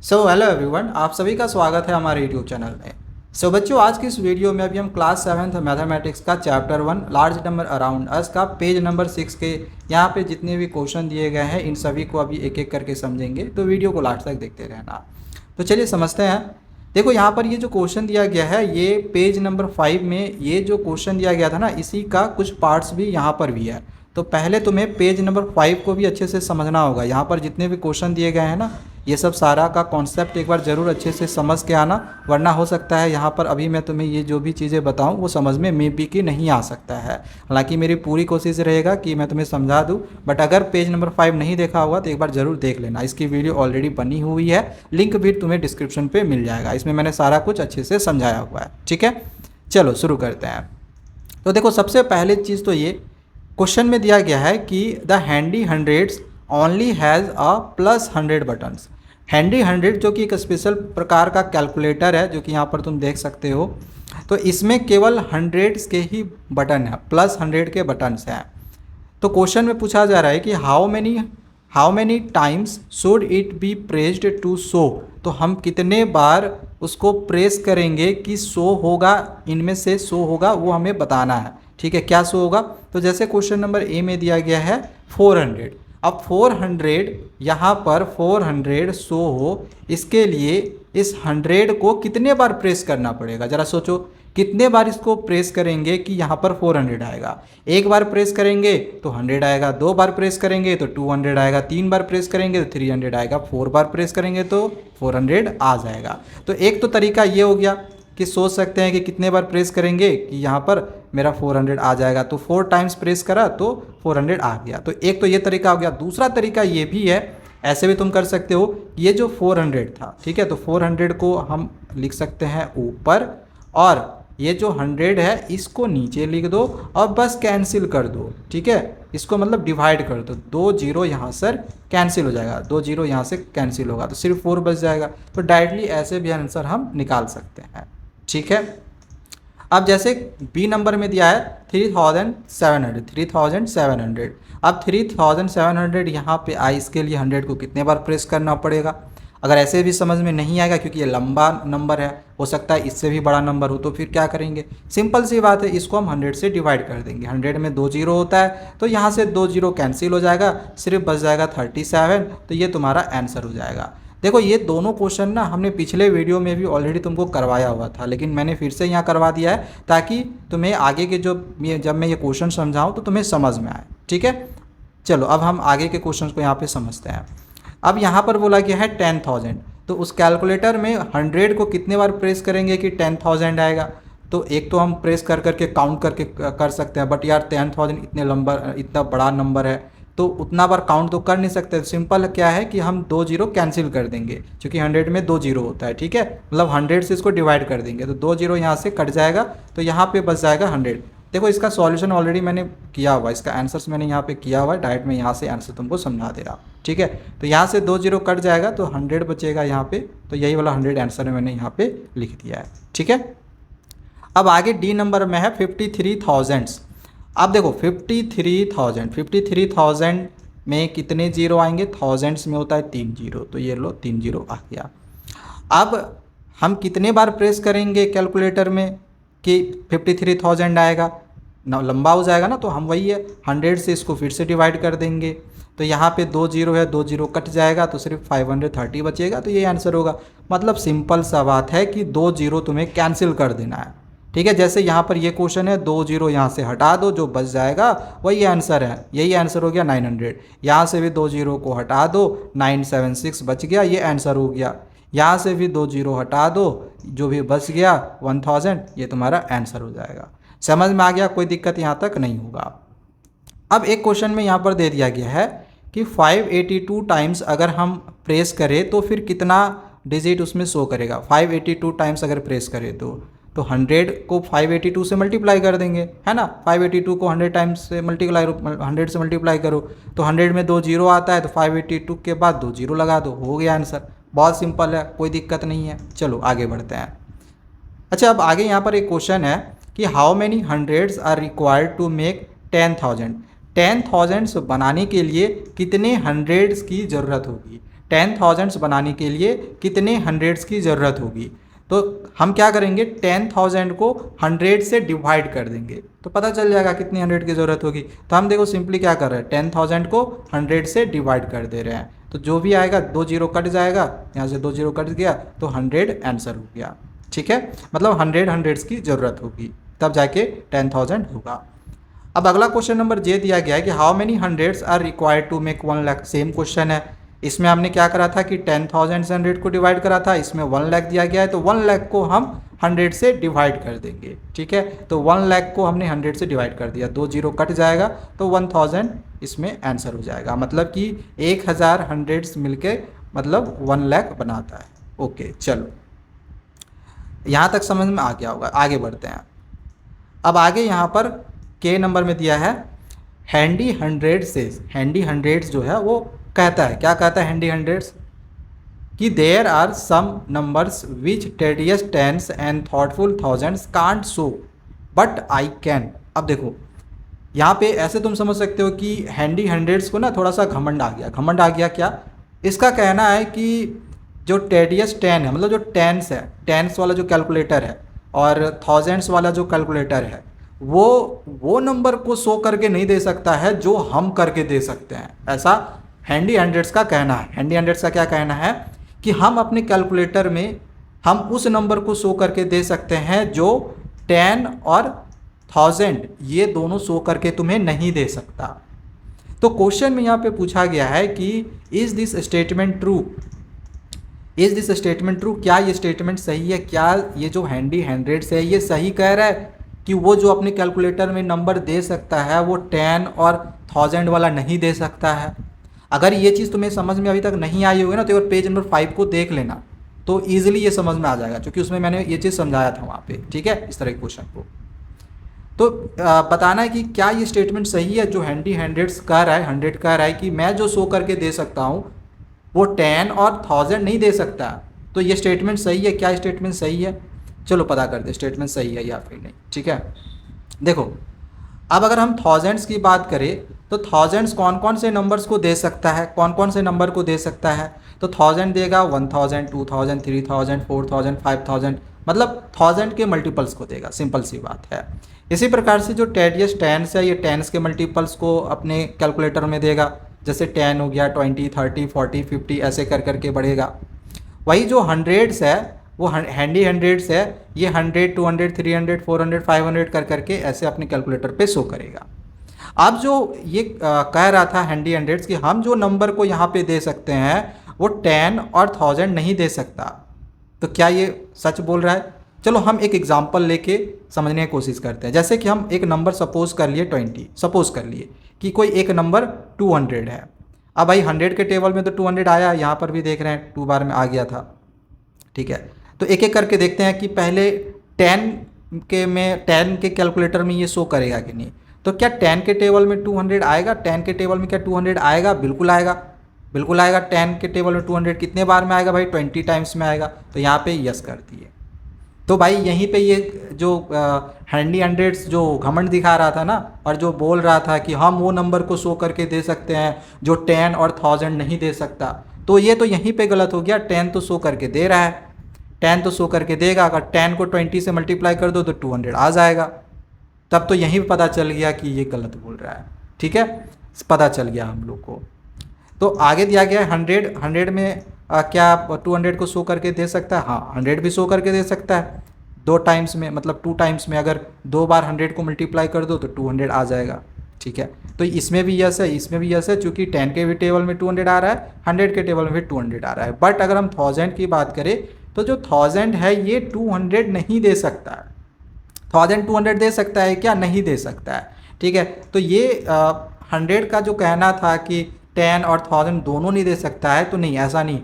Hello everyone, आप सभी का स्वागत है हमारे यूट्यूब चैनल में। बच्चों, आज की इस वीडियो में अभी हम क्लास 7th मैथमेटिक्स का chapter 1 large number around us का पेज नंबर 6 के यहाँ पे जितने भी क्वेश्चन दिए गए हैं इन सभी को अभी एक एक करके समझेंगे, तो वीडियो को लास्ट तक देखते रहना। तो चलिए समझते हैं। देखो, यहाँ पर ये जो क्वेश्चन दिया गया है ये पेज नंबर 5 में ये जो क्वेश्चन दिया गया था ना, इसी का कुछ पार्ट्स भी यहाँ पर भी है। तो पहले तुम्हें पेज नंबर 5 को भी अच्छे से समझना होगा। यहाँ पर जितने भी क्वेश्चन दिए गए हैं ना, ये सब सारा का कॉन्सेप्ट एक बार ज़रूर अच्छे से समझ के आना, वरना हो सकता है यहाँ पर अभी मैं तुम्हें ये जो भी चीज़ें बताऊँ वो समझ में मे बी कि नहीं आ सकता है। हालांकि मेरी पूरी कोशिश रहेगा कि मैं तुम्हें समझा दूँ, बट अगर पेज नंबर 5 नहीं देखा होगा तो एक बार ज़रूर देख लेना। इसकी वीडियो ऑलरेडी बनी हुई है, लिंक भी तुम्हें डिस्क्रिप्शन पर मिल जाएगा। इसमें मैंने सारा कुछ अच्छे से समझाया हुआ है। ठीक है, चलो शुरू करते हैं। तो देखो, सबसे पहले चीज़ तो ये क्वेश्चन में दिया गया है कि the handy hundreds only has a +100 buttons. Handy 100 जो कि एक स्पेशल प्रकार का कैलकुलेटर है, जो कि यहाँ पर तुम देख सकते हो। तो इसमें केवल हंड्रेड्स के ही बटन है, +100 के बटन्स हैं। तो क्वेश्चन में पूछा जा रहा है कि how many times should it be pressed to show. तो हम कितने बार उसको प्रेस करेंगे कि शो होगा, इनमें से शो होगा वो हमें बताना है। ठीक है, क्या शो होगा? तो जैसे क्वेश्चन नंबर ए में दिया गया है 400। अब 400 यहाँ पर 400 शो हो, इसके लिए इस 100 को कितने बार प्रेस करना पड़ेगा? ज़रा सोचो, कितने बार इसको प्रेस करेंगे कि यहाँ पर 400 आएगा? एक बार प्रेस करेंगे तो 100 आएगा, 2 बार प्रेस करेंगे तो 200 आएगा, 3 बार प्रेस करेंगे तो 300 आएगा, 4 बार प्रेस करेंगे तो 400 आ जाएगा। तो एक तो तरीका ये हो गया कि सोच सकते हैं कि कितने बार प्रेस करेंगे कि यहाँ पर मेरा 400 आ जाएगा। तो 4 टाइम्स प्रेस करा तो 400 आ गया। तो एक तो ये तरीका हो गया। दूसरा तरीका ये भी है, ऐसे भी तुम कर सकते हो। ये जो 400 था, ठीक है, तो 400 को हम लिख सकते हैं ऊपर, और ये जो 100 है इसको नीचे लिख दो और बस कैंसिल कर दो। ठीक है, इसको मतलब डिवाइड कर दो। 2 जीरो यहाँ से कैंसिल हो जाएगा, 2 जीरो यहाँ से कैंसिल होगा तो सिर्फ 4 बच जाएगा। तो डायरेक्टली ऐसे भी आंसर हम निकाल सकते हैं। ठीक है, अब जैसे बी नंबर में दिया है 3700। अब 3700 यहाँ पे आई, इसके लिए 100 को कितने बार प्रेस करना पड़ेगा? अगर ऐसे भी समझ में नहीं आएगा क्योंकि ये लंबा नंबर है, हो सकता है इससे भी बड़ा नंबर हो, तो फिर क्या करेंगे? सिंपल सी बात है, इसको हम 100 से डिवाइड कर देंगे। 100 में 2 जीरो होता है तो यहाँ से 2 जीरो कैंसिल हो जाएगा, सिर्फ बच जाएगा 37। तो ये तुम्हारा आंसर हो जाएगा। देखो, ये दोनों क्वेश्चन ना हमने पिछले वीडियो में भी ऑलरेडी तुमको करवाया हुआ था, लेकिन मैंने फिर से यहाँ करवा दिया है ताकि तुम्हें आगे के जब मैं ये क्वेश्चन समझाऊँ तो तुम्हें समझ में आए। ठीक है, चलो अब हम आगे के क्वेश्चन को यहाँ पे समझते हैं। अब यहाँ पर बोला गया है 10,000। तो उस कैलकुलेटर में 100 को कितने बार प्रेस करेंगे कि 10,000 आएगा? तो एक तो हम प्रेस कर करके काउंट करके कर सकते हैं, बट यार 10,000 इतना बड़ा नंबर है तो उतना बार काउंट तो कर नहीं सकते। सिंपल क्या है कि हम 2 जीरो कैंसिल कर देंगे, क्योंकि 100 में 2 जीरो होता है। ठीक है, मतलब 100 से इसको डिवाइड कर देंगे तो 2 जीरो यहाँ से कट जाएगा, तो यहाँ पे बच जाएगा 100। देखो, इसका सॉल्यूशन ऑलरेडी मैंने किया हुआ, इसका आंसर्स मैंने यहाँ पे किया हुआ है। डायरेक्ट में यहाँ से आंसर तुमको समझा दे रहा हूँ। ठीक है, तो यहाँ से 2 जीरो कट जाएगा तो 100 बचेगा यहाँ पे। तो यही वाला 100 आंसर मैंने यहाँ पे लिख दिया है। ठीक है, अब आगे डी नंबर में है 53,000। अब देखो 53,000 में कितने जीरो आएंगे? थाउजेंड्स में होता है 3 जीरो, तो ये लो 3 जीरो आ गया। अब हम कितने बार प्रेस करेंगे कैलकुलेटर में कि 53,000 आएगा? ना लंबा हो जाएगा ना, तो हम वही है 100 से इसको फिर से डिवाइड कर देंगे। तो यहाँ पे 2 जीरो है, 2 जीरो कट जाएगा तो सिर्फ 530 बचेगा, तो ये आंसर होगा। मतलब सिंपल सा बात है कि 2 जीरो तुम्हें कैंसिल कर देना है। ठीक है, जैसे यहाँ पर ये क्वेश्चन है, 2 जीरो यहाँ से हटा दो, जो बच जाएगा वही आंसर है। यही आंसर हो गया 900। यहाँ से भी 2 जीरो को हटा दो, 976 बच गया, ये आंसर हो गया। यहाँ से भी 2 जीरो हटा दो, जो भी बच गया 1000, ये तुम्हारा आंसर हो जाएगा। समझ में आ गया? कोई दिक्कत यहाँ तक नहीं होगा। अब एक क्वेश्चन में यहाँ पर दे दिया गया है कि 582 टाइम्स अगर हम प्रेस करें तो फिर कितना डिजिट उसमें शो करेगा? 582 टाइम्स अगर प्रेस करें तो 100 को 582 से मल्टीप्लाई कर देंगे, है ना। 582 को 100 टाइम्स से 100 से मल्टीप्लाई करो तो 100 में 2 जीरो आता है, तो 582 के बाद 2 जीरो लगा दो, हो गया आंसर। बहुत सिंपल है, कोई दिक्कत नहीं है। चलो आगे बढ़ते हैं। अच्छा, अब आगे यहाँ पर एक क्वेश्चन है कि how many hundreds are required to make 10,000। 10,000 बनाने के लिए कितने हंड्रेड्स की ज़रूरत होगी? 10,000 बनाने के लिए कितने हंड्रेड्स की ज़रूरत होगी। तो हम क्या करेंगे, 10,000 को 100 से डिवाइड कर देंगे तो पता चल जाएगा कितनी 100 की ज़रूरत होगी। तो हम देखो सिंपली क्या कर रहे हैं, 10,000 को 100 से डिवाइड कर दे रहे हैं, तो जो भी आएगा 2 जीरो कट जाएगा, यहाँ से 2 जीरो कट गया तो 100 आंसर हो गया। ठीक है, मतलब 100 हंड्रेड्स की ज़रूरत होगी तब जाके 10,000 होगा। अब अगला क्वेश्चन नंबर जे दिया गया है कि how many hundreds are required to make 1 lakh. Same question है, इसमें हमने क्या करा था कि 10,000 से 100 को डिवाइड करा था, इसमें 1 लाख दिया गया है तो 1 लाख को हम 100 से डिवाइड कर देंगे। ठीक है, तो 1 लाख को हमने 100 से डिवाइड कर दिया, 2 जीरो कट जाएगा तो 1000 इसमें आंसर हो जाएगा, मतलब कि 1000 हंड्रेड्स मिलके मतलब 1 लाख बनाता है। ओके, चलो यहाँ तक समझ में आ गया होगा, आगे बढ़ते हैं। अब आगे यहाँ पर के नंबर में दिया है हैंडी हंड्रेड से, हैंडी हंड्रेड्स जो है वो कहता है, क्या कहता है हैंडी हंड्रेड्स, कि there are some numbers which tedious tens and thoughtful thousands can't show but I can. अब देखो यहाँ पे ऐसे तुम समझ सकते हो कि हैंडी हंड्रेड्स को ना थोड़ा सा घमंड आ गया। घमंड आ गया क्या, इसका कहना है कि जो टेडियस 10 है, मतलब जो टेंस है, टेंस वाला जो कैलकुलेटर है और थाउजेंड्स वाला जो कैलकुलेटर है, वो नंबर को शो करके नहीं दे सकता है जो हम करके दे सकते हैं, ऐसा हैंडी हंड्रेड्स का कहना है। हैंडी हंड्रेड्स का क्या कहना है कि हम अपने कैलकुलेटर में हम उस नंबर को शो करके दे सकते हैं जो 10 और 1000 ये दोनों शो करके तुम्हें नहीं दे सकता। तो क्वेश्चन में यहाँ पे पूछा गया है कि is this statement true, is this statement true, क्या ये स्टेटमेंट सही है, क्या ये जो हैंडी हंड्रेड्स है ये सही कह रहा है कि वो जो अपने कैलकुलेटर में नंबर दे सकता है वो 10 और 1000 वाला नहीं दे सकता है। अगर ये चीज़ तुम्हें समझ में अभी तक नहीं आई होगी ना तो एक बार पेज नंबर 5 को देख लेना, तो ईजिली ये समझ में आ जाएगा, क्योंकि उसमें मैंने ये चीज़ समझाया था वहाँ पे। ठीक है, इस तरह के क्वेश्चन को तो बताना है कि क्या ये स्टेटमेंट सही है जो हैंडी हंड्रेड्स कह रहा है, 100 कह रहा है कि मैं जो शो करके दे सकता हूँ वो 10 और 1000 नहीं दे सकता। तो ये स्टेटमेंट सही है, क्या स्टेटमेंट सही है, चलो पता कर दे स्टेटमेंट सही है या फिर नहीं। ठीक है, देखो अब अगर हम थाउजेंड्स की बात करें तो थाउजेंड्स कौन कौन से नंबर्स को दे सकता है, कौन कौन से नंबर को दे सकता है, तो 1000 देगा 1000, 2000, 3000, 4000, 5000, मतलब 1000 के मल्टीपल्स को देगा, सिंपल सी बात है। इसी प्रकार से जो टेडियस टेंस है ये टेंस के मल्टीपल्स को अपने कैलकुलेटर में देगा, जैसे 10 हो गया, 20, 30, 40, 50 ऐसे कर करके बढ़ेगा। वही जो हंड्रेड्स है वो हैंडी हंड्रेड्स है, ये 100, 200, 300, 400, 500 कर करके ऐसे अपने कैलकुलेटर पे शो करेगा। अब जो ये कह रहा था हैंडी हंड्रेड्स कि हम जो नंबर को यहाँ पे दे सकते हैं वो 10 और 1000 नहीं दे सकता, तो क्या ये सच बोल रहा है। चलो हम एक एग्जांपल लेके समझने की कोशिश करते हैं। जैसे कि हम एक नंबर सपोज कर लिए 20, सपोज कर लिए कि कोई एक नंबर 200 है। अब भाई 100 के टेबल में तो 200 आया, यहाँ पर भी देख रहे हैं 2 बार में आ गया था। ठीक है, तो एक एक करके देखते हैं कि पहले 10 के कैलकुलेटर में ये शो करेगा कि नहीं। तो क्या 10 के टेबल में 200 आएगा, 10 के टेबल में क्या 200 आएगा, बिल्कुल आएगा, बिल्कुल आएगा। 10 के टेबल में 200 कितने बार में आएगा भाई, 20 टाइम्स में आएगा, तो यहाँ पे यस कर दिए। तो भाई यहीं पे ये जो हैंडी हंड्रेड्स जो घमंड दिखा रहा था ना और जो बोल रहा था कि हम वो नंबर को शो करके दे सकते हैं जो 10 और 1000 नहीं दे सकता, तो ये तो यहीं पे गलत हो गया। 10 तो शो करके दे रहा है, 10 तो शो करके देगा, अगर 10 को 20 से मल्टीप्लाई कर दो तो 200 आ जाएगा। तब तो यहीं पता चल गया कि ये गलत बोल रहा है। ठीक है, पता चल गया हम लोग को। तो आगे दिया गया है 100 में क्या 200 को शो करके दे सकता है, हाँ 100 भी शो करके दे सकता है 2 टाइम्स में, मतलब 2 टाइम्स में अगर 2 बार 100 को मल्टीप्लाई कर दो तो 200 आ जाएगा। ठीक है, तो इसमें भी यस है, इसमें भी यस है, चूँकि 10 के भी टेबल में 200 आ रहा है, 100 के टेबल में भी 200 आ रहा है। बट अगर हम 1000 की बात करें तो जो 1000 है ये 200 नहीं दे सकता है। 1000 200 दे सकता है क्या, नहीं दे सकता है। ठीक है, तो ये 100 का जो कहना था कि 10 और 1000 दोनों नहीं दे सकता है, तो नहीं, ऐसा नहीं,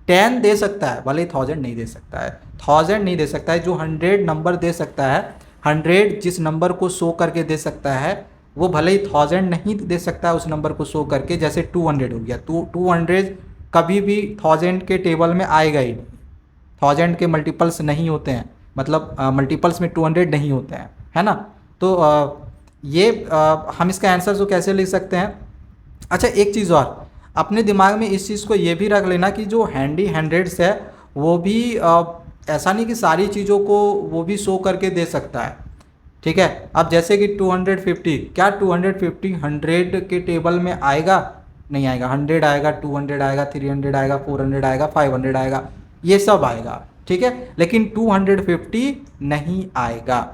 10 दे सकता है भले ही 1000 नहीं दे सकता है, 1000 नहीं दे सकता है। जो 100 नंबर दे सकता है, 100 जिस नंबर को शो करके दे सकता है वो भले ही 1000 नहीं दे सकता है उस नंबर को शो करके। जैसे 200 हो गया, 200 कभी भी 1000 के टेबल में आएगा ही नहीं, 1000 के मल्टीपल्स नहीं होते हैं, मतलब मल्टीपल्स में 200 नहीं होते हैं, है ना। तो हम इसका आंसर जो कैसे लिख सकते हैं, अच्छा एक चीज़ और, अपने दिमाग में इस चीज़ को ये भी रख लेना कि जो हैंडी हंड्रेड्स है वो भी ऐसा नहीं कि सारी चीज़ों को वो भी शो करके दे सकता है, ठीक है। अब जैसे कि 250, क्या 250 100 के टेबल में आएगा? नहीं आएगा। 100 आएगा, 200 आएगा, 300 आएगा, 400 आएगा, 500 आएगा, ये सब आएगा, ठीक है, लेकिन 250 नहीं आएगा।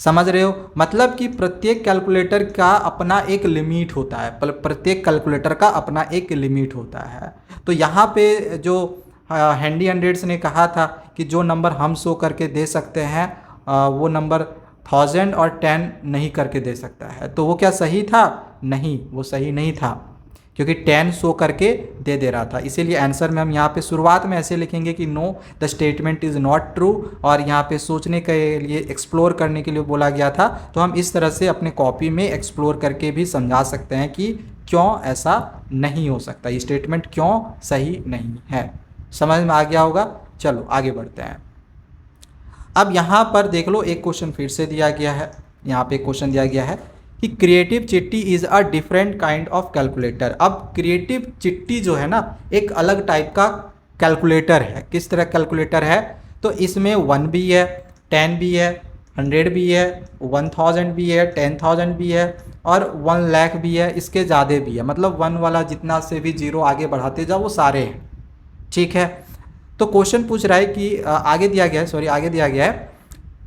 समझ रहे हो? मतलब कि प्रत्येक कैलकुलेटर का अपना एक लिमिट होता है, प्रत्येक कैलकुलेटर का अपना एक लिमिट होता है। तो यहाँ पे जो हैंडी हंड्रेड्स ने कहा था कि जो नंबर हम शो करके दे सकते हैं वो नंबर 1000 और 10 नहीं करके दे सकता है, तो वो क्या सही था? नहीं, वो सही नहीं था, क्योंकि 10 शो करके दे रहा था। इसीलिए आंसर में हम यहाँ पे शुरुआत में ऐसे लिखेंगे कि know the statement is not true, और यहाँ पे सोचने के लिए, एक्सप्लोर करने के लिए बोला गया था। तो हम इस तरह से अपने कॉपी में एक्सप्लोर करके भी समझा सकते हैं कि क्यों ऐसा नहीं हो सकता, ये स्टेटमेंट क्यों सही नहीं है। समझ में आ गया होगा? चलो आगे बढ़ते हैं। अब यहाँ पर देख लो, एक क्वेश्चन फिर से दिया गया है। यहाँ पे क्वेश्चन दिया गया है कि क्रिएटिव चिट्टी is a different kind of calculator. अब क्रिएटिव चिट्टी जो है ना, एक अलग टाइप का कैलकुलेटर है। किस तरह कैलकुलेटर है? तो इसमें 1 भी है, 10 भी है, 100 भी है, 1000 भी है, 10,000 भी है, और 1 लाख भी है, इसके ज़्यादा भी है। मतलब 1 वाला जितना से भी जीरो आगे बढ़ाते जाओ वो सारे हैं, ठीक है। तो क्वेश्चन पूछ रहा है कि आगे दिया गया है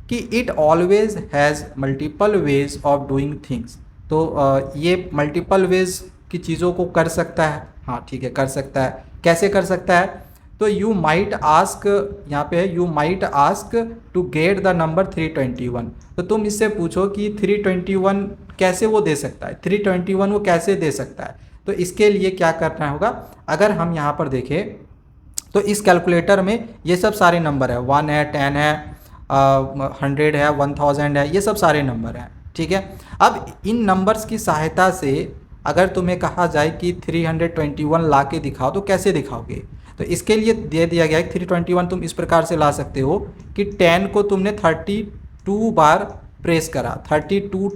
कि it always has multiple ways of doing things. तो ये मल्टीपल वेज की चीज़ों को कर सकता है। हाँ ठीक है, कर सकता है। कैसे कर सकता है? तो यू माइट आस्क, यहाँ पे है, you might ask to get the number 321। तो तुम इससे पूछो कि 321 कैसे वो दे सकता है, 321 वो कैसे दे सकता है। तो इसके लिए क्या करना होगा? अगर हम यहाँ पर देखें तो इस कैलकुलेटर में ये सब सारे नंबर है, 1 है, 10 है, 100 है, 1000 है, ये सब सारे नंबर हैं, ठीक है। अब इन नंबर्स की सहायता से अगर तुम्हें कहा जाए कि 321 ला के दिखाओ, तो कैसे दिखाओगे? तो इसके लिए दे दिया गया है 321 तुम इस प्रकार से ला सकते हो कि 10 को तुमने 32 बार प्रेस करा, 32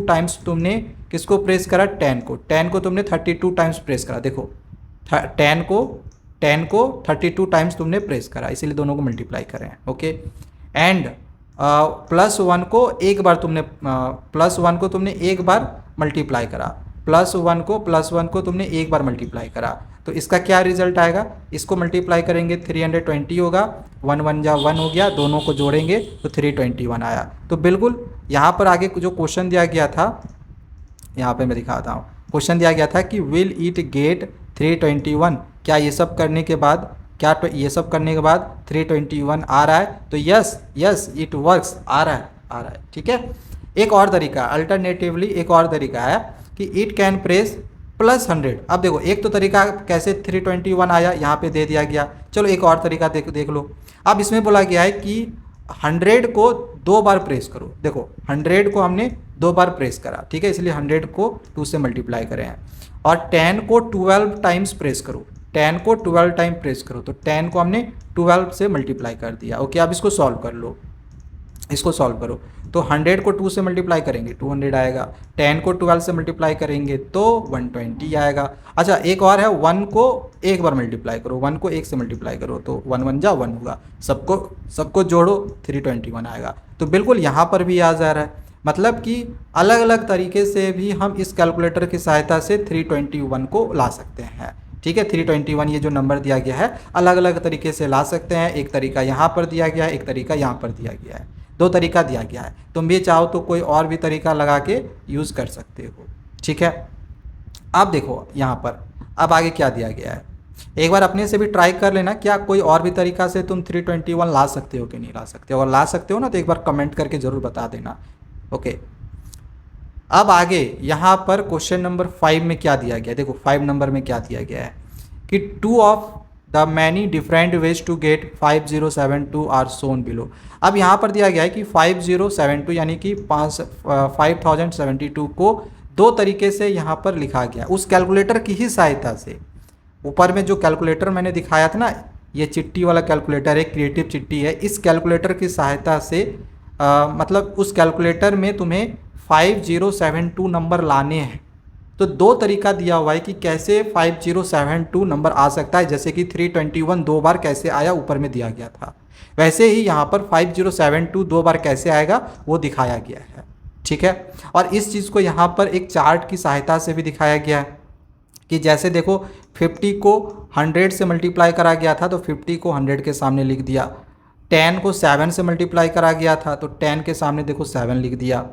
टाइम्स तुमने किसको प्रेस करा? 10 को तुमने 32 टाइम्स प्रेस करा। देखो 10 को 32 टाइम्स तुमने प्रेस करा, इसीलिए दोनों को मल्टीप्लाई करें, ओके। एंड +1 को एक बार तुमने +1 को तुमने एक बार मल्टीप्लाई करा, +1 को तुमने एक बार मल्टीप्लाई करा। तो इसका क्या रिजल्ट आएगा? इसको मल्टीप्लाई करेंगे 320 होगा, 1 1 जा 1 हो गया, दोनों को जोड़ेंगे तो 321 आया। तो बिल्कुल यहाँ पर आगे जो क्वेश्चन दिया गया था, यहाँ पे मैं दिखाता हूँ। क्वेश्चन दिया गया था कि विल इट गेट 321। क्या ये सब करने के बाद, ये सब करने के बाद 321 आ रहा है? तो यस इट वर्क्स, आ रहा है, ठीक है। एक और तरीका, अल्टरनेटिवली एक और तरीका है कि इट कैन प्रेस +100। अब देखो, एक तो तरीका कैसे 321 आया, यहाँ पे दे दिया गया। चलो एक और तरीका देख लो। अब इसमें बोला गया है कि 100 को 2 बार प्रेस करो। देखो 100 को हमने 2 बार प्रेस करा, ठीक है, इसलिए 100 को 2 से मल्टीप्लाई करें। और 10 को 12 टाइम्स प्रेस करो, 10 को 12 टाइम प्रेस करो, तो 10 को हमने 12 से मल्टीप्लाई कर दिया, ओके। अब इसको सॉल्व कर लो, इसको सॉल्व करो। तो 100 को 2 से मल्टीप्लाई करेंगे 200 आएगा, 10 को 12 से मल्टीप्लाई करेंगे तो 120 आएगा। अच्छा एक और है, 1 को एक बार मल्टीप्लाई करो, 1 को 1 से मल्टीप्लाई करो तो 1 1 जा 1 होगा, सबको जोड़ो 321 आएगा। तो बिल्कुल यहाँ पर भी आ जा रहा है। मतलब कि अलग अलग तरीके से भी हम इस कैलकुलेटर की सहायता से 321 को ला सकते हैं, ठीक है। 321 ये जो नंबर दिया गया है अलग अलग तरीके से ला सकते हैं। एक तरीका यहाँ पर दिया गया है, एक तरीका यहाँ पर दिया गया है, 2 तरीका दिया गया है। तुम भी चाहो तो कोई और भी तरीका लगा के यूज़ कर सकते हो, ठीक है। अब देखो यहाँ पर अब आगे क्या दिया गया है, एक बार अपने से भी ट्राई कर लेना, क्या कोई और भी तरीका से तुम 321 ला सकते हो कि नहीं ला सकते हो। अगर ला सकते हो ना तो एक बार कमेंट करके ज़रूर बता देना, ओके। अब आगे यहाँ पर क्वेश्चन नंबर 5 में क्या दिया गया है, देखो 5 नंबर में क्या दिया गया है कि 2 of the many different ways to get 5072 are shown below. अब यहाँ पर दिया गया है कि 5072 यानी कि 5072 को 2 तरीके से यहाँ पर लिखा गया उस कैलकुलेटर की ही सहायता से। ऊपर में जो कैलकुलेटर मैंने दिखाया था ना, ये चिट्ठी वाला कैलकुलेटर है, क्रिएटिव चिट्ठी है। इस कैलकुलेटर की सहायता से मतलब उस कैलकुलेटर में तुम्हें 5072 नंबर लाने हैं, तो दो तरीका दिया हुआ है कि कैसे 5072 नंबर आ सकता है, जैसे कि 321 दो बार कैसे आया ऊपर में दिया गया था, वैसे ही यहाँ पर 5072 दो बार कैसे आएगा वो दिखाया गया है। ठीक है, और इस चीज़ को यहाँ पर एक चार्ट की सहायता से भी दिखाया गया है कि जैसे देखो 50 को 100 से मल्टीप्लाई करा गया था तो 50 को 100 के सामने लिख दिया, 10 को 7 से मल्टीप्लाई करा गया था तो 10 के सामने देखो 7 लिख दिया,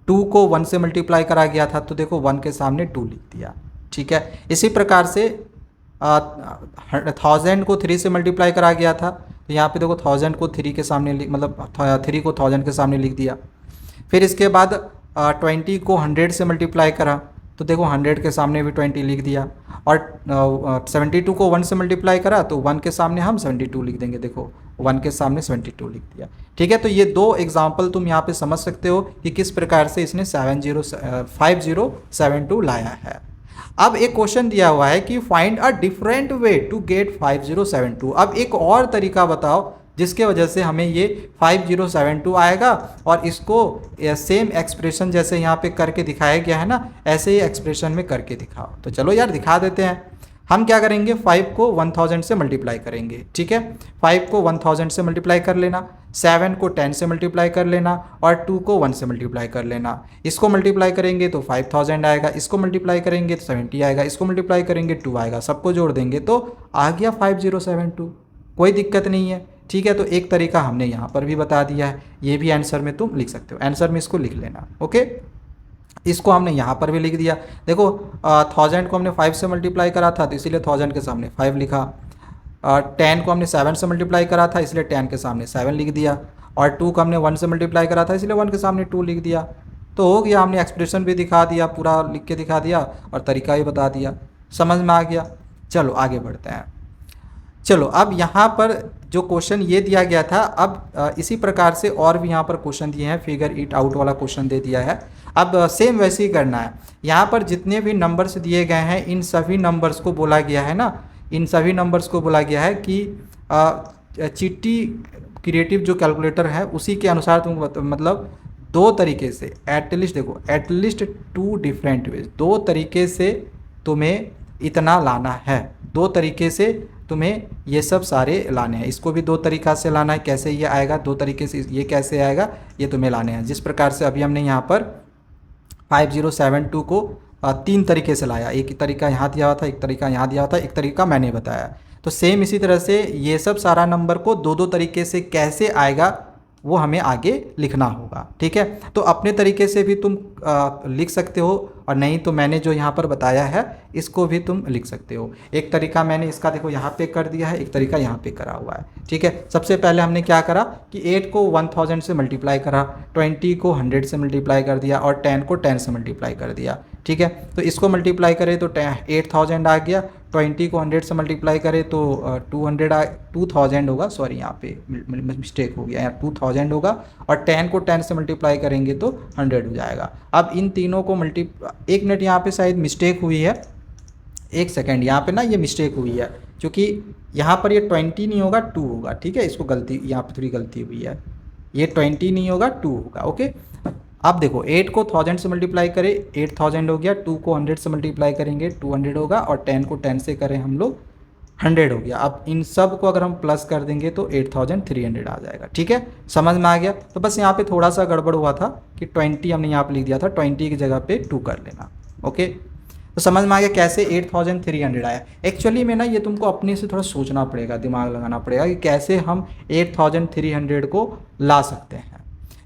2 को 1 से मल्टीप्लाई करा गया था तो देखो 1 के सामने 2 लिख दिया। ठीक है, इसी प्रकार से 1000 को 3 से मल्टीप्लाई करा गया था तो यहाँ पे देखो 1000 को 3 के सामने मतलब 3 को 1000 के सामने लिख दिया। फिर इसके बाद 20 को 100 से मल्टीप्लाई करा तो देखो 100 के सामने भी 20 लिख दिया, और 72 को 1 से मल्टीप्लाई करा तो 1 के सामने हम 72 लिख देंगे, देखो 1 के सामने 72 लिख दिया। ठीक है, तो ये दो एग्जाम्पल तुम यहाँ पे समझ सकते हो कि किस प्रकार से इसने 5072 लाया है। अब एक क्वेश्चन दिया हुआ है कि find a different way to get 5072। अब एक और तरीका बताओ जिसके वजह से हमें ये 5072 आएगा, और इसको सेम एक्सप्रेशन जैसे यहाँ पे करके दिखाया गया है ना, ऐसे ही एक्सप्रेशन में करके दिखाओ। तो चलो यार दिखा देते हैं। हम क्या करेंगे, 5 को 1000 से मल्टीप्लाई करेंगे। ठीक है, 5 को 1000 से मल्टीप्लाई कर लेना, 7 को 10 से मल्टीप्लाई कर लेना, और 2 को 1 से मल्टीप्लाई कर लेना। इसको मल्टीप्लाई करेंगे तो 5000 आएगा, इसको मल्टीप्लाई करेंगे तो 70 आएगा, इसको मल्टीप्लाई करेंगे 2 आएगा, सबको जोड़ देंगे तो आ गया 5072, कोई दिक्कत नहीं है। ठीक है, तो एक तरीका हमने यहाँ पर भी बता दिया है, ये भी आंसर में तुम लिख सकते हो, आंसर में इसको लिख लेना। ओके, इसको हमने यहाँ पर भी लिख दिया। देखो 1000 को हमने 5 से मल्टीप्लाई करा था तो इसीलिए 1000 के सामने 5 लिखा, 10 को हमने 7 से मल्टीप्लाई करा था इसलिए 10 के सामने 7 लिख दिया, और 2 को हमने 1 से मल्टीप्लाई करा था इसलिए 1 के सामने 2 लिख दिया। तो हो गया, हमने एक्सप्रेशन भी दिखा दिया, पूरा लिख के दिखा दिया और तरीका भी बता दिया, समझ में आ गया। चलो आगे बढ़ते हैं। चलो अब यहाँ पर जो क्वेश्चन ये दिया गया था, अब इसी प्रकार से और भी यहाँ पर क्वेश्चन दिए हैं, फिगर इट आउट वाला क्वेश्चन दे दिया है। अब सेम वैसे ही करना है। यहाँ पर जितने भी नंबर्स दिए गए हैं इन सभी नंबर्स को बोला गया है ना, इन सभी नंबर्स को बोला गया है कि चिट्टी क्रिएटिव जो कैलकुलेटर है उसी के अनुसार तुम मतलब दो तरीके से एटलीस्ट, देखो एटलीस्ट 2 डिफरेंट वेज, दो तरीके से तुम्हें इतना लाना है, दो तरीके से तुम्हें ये सब सारे लाने हैं। इसको भी दो तरीका से लाना है, कैसे ये आएगा, दो तरीके से ये कैसे आएगा, ये तुम्हें लाने हैं। जिस प्रकार से अभी हमने यहाँ पर 5072 को 3 तरीके से लाया, एक तरीका यहाँ दिया हुआ था, एक तरीका यहाँ दिया हुआ था, एक तरीका मैंने बताया। तो सेम इसी तरह से ये सब सारा नंबर को दो तरीके से कैसे आएगा वो हमें आगे लिखना होगा। ठीक है, तो अपने तरीके से भी तुम लिख सकते हो, और नहीं तो मैंने जो यहाँ पर बताया है इसको भी तुम लिख सकते हो। एक तरीका मैंने इसका देखो यहाँ पे कर दिया है, एक तरीका यहाँ पे करा हुआ है। ठीक है, सबसे पहले हमने क्या करा कि 8 को 1000 से मल्टीप्लाई करा, 20 को 100 से मल्टीप्लाई कर दिया, और 10 को 10 से मल्टीप्लाई कर दिया। ठीक है, तो इसको मल्टीप्लाई करें तो 8000 आ गया, 20 को 100 से मल्टीप्लाई करें तो 2000 होगा, सॉरी यहाँ पे मिस्टेक हो गया, यहाँ 2000 होगा, और 10 को 10 से मल्टीप्लाई करेंगे तो 100 हो जाएगा। अब इन तीनों को एक मिनट यहाँ पे शायद मिस्टेक हुई है, एक सेकेंड, यहाँ पे ना ये मिस्टेक हुई है क्योंकि यहाँ पर ये 20 नहीं होगा 2 होगा। ठीक है, इसको गलती, यहाँ पे थोड़ी गलती हुई है, ये 20 नहीं होगा 2 होगा। ओके, अब देखो 8 को 1000 से मल्टीप्लाई करें 8000 हो गया, 2 को 100 से मल्टीप्लाई करेंगे 200 होगा, और 10 को 10 से करें हम लोग 100 हो गया। अब इन सब को अगर हम प्लस कर देंगे तो 8300 आ जाएगा। ठीक है, समझ में आ गया। तो बस यहाँ पे थोड़ा सा गड़बड़ हुआ था कि 20 हमने यहाँ पे लिख दिया था, 20 की जगह पे 2 कर लेना। ओके, तो समझ में आ गया कैसे 8300 आया। एक्चुअली में ना ये तुमको अपने से थोड़ा सोचना पड़ेगा, दिमाग लगाना पड़ेगा कि कैसे हम 8300 को ला सकते हैं।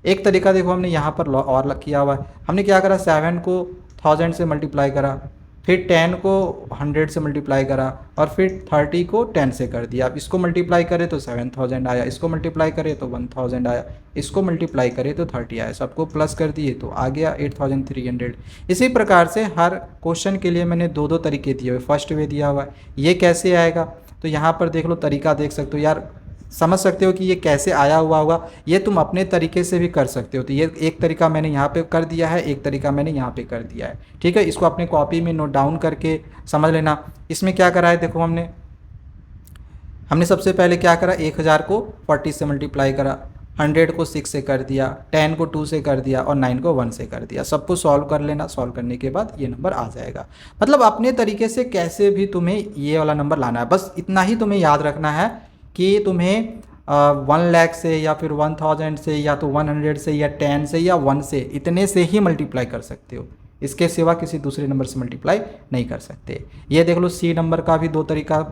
एक तरीका देखो हमने यहाँ पर और किया हुआ है, हमने क्या करा, 7 को 1000 से मल्टीप्लाई करा, फिर 10 को 100 से मल्टीप्लाई करा, और फिर 30 को 10 से कर दिया। अब इसको मल्टीप्लाई करें तो 7000 आया, इसको मल्टीप्लाई करें तो 1000 आया, इसको मल्टीप्लाई करें तो 30 आया, सबको प्लस कर दिए तो आ गया 8300। इसी प्रकार से हर क्वेश्चन के लिए मैंने दो तरीके दिए हुए, फर्स्ट वे दिया हुआ है, ये कैसे आएगा, तो यहाँ पर देख लो, तरीका देख सकते हो यार, समझ सकते हो कि ये कैसे आया हुआ होगा। ये तुम अपने तरीके से भी कर सकते हो। तो ये एक तरीका मैंने यहाँ पे कर दिया है, एक तरीका मैंने यहाँ पे कर दिया है। ठीक है, इसको अपने कॉपी में नोट डाउन करके समझ लेना। इसमें क्या करा है, देखो हमने सबसे पहले क्या करा, 1000 को 40 से मल्टीप्लाई करा, 100 को 6 से कर दिया, 10 को 2 से कर दिया और 9 को 1 से कर दिया। सबको सॉल्व कर लेना, सॉल्व करने के बाद ये नंबर आ जाएगा। मतलब अपने तरीके से कैसे भी तुम्हें ये वाला नंबर लाना है, बस इतना ही तुम्हें याद रखना है कि तुम्हें 1 लाख से या फिर 1000 से या तो 100 से या 10 से या 1 से, इतने से ही मल्टीप्लाई कर सकते हो। इसके सिवा किसी दूसरे नंबर से मल्टीप्लाई नहीं कर सकते। ये देख लो, सी नंबर का भी 2 तरीका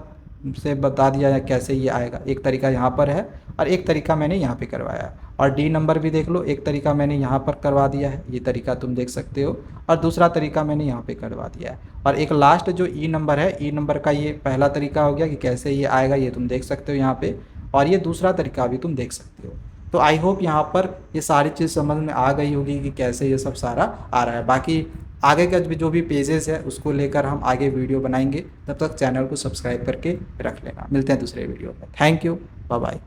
से बता दिया है कैसे ये आएगा। एक तरीका यहाँ पर है और एक तरीका मैंने यहाँ पे करवाया है। और डी नंबर भी देख लो, एक तरीका मैंने यहाँ पर करवा दिया है, ये तरीका तुम देख सकते हो, और दूसरा तरीका मैंने यहाँ पे करवा दिया है। और एक लास्ट जो ई नंबर है, ई नंबर का ये पहला तरीका हो गया कि कैसे ये आएगा, ये तुम देख सकते हो यहाँ पे, और ये दूसरा तरीका भी तुम देख सकते हो। तो आई होप यहाँ पर ये सारी चीज़ समझ में आ गई होगी कि कैसे ये सब सारा आ रहा है। बाकी आगे का जो भी पेजेस है उसको लेकर हम आगे वीडियो बनाएंगे। तब तक चैनल को सब्सक्राइब करके रख लेना। मिलते हैं दूसरे वीडियो में। Thank you, bye bye.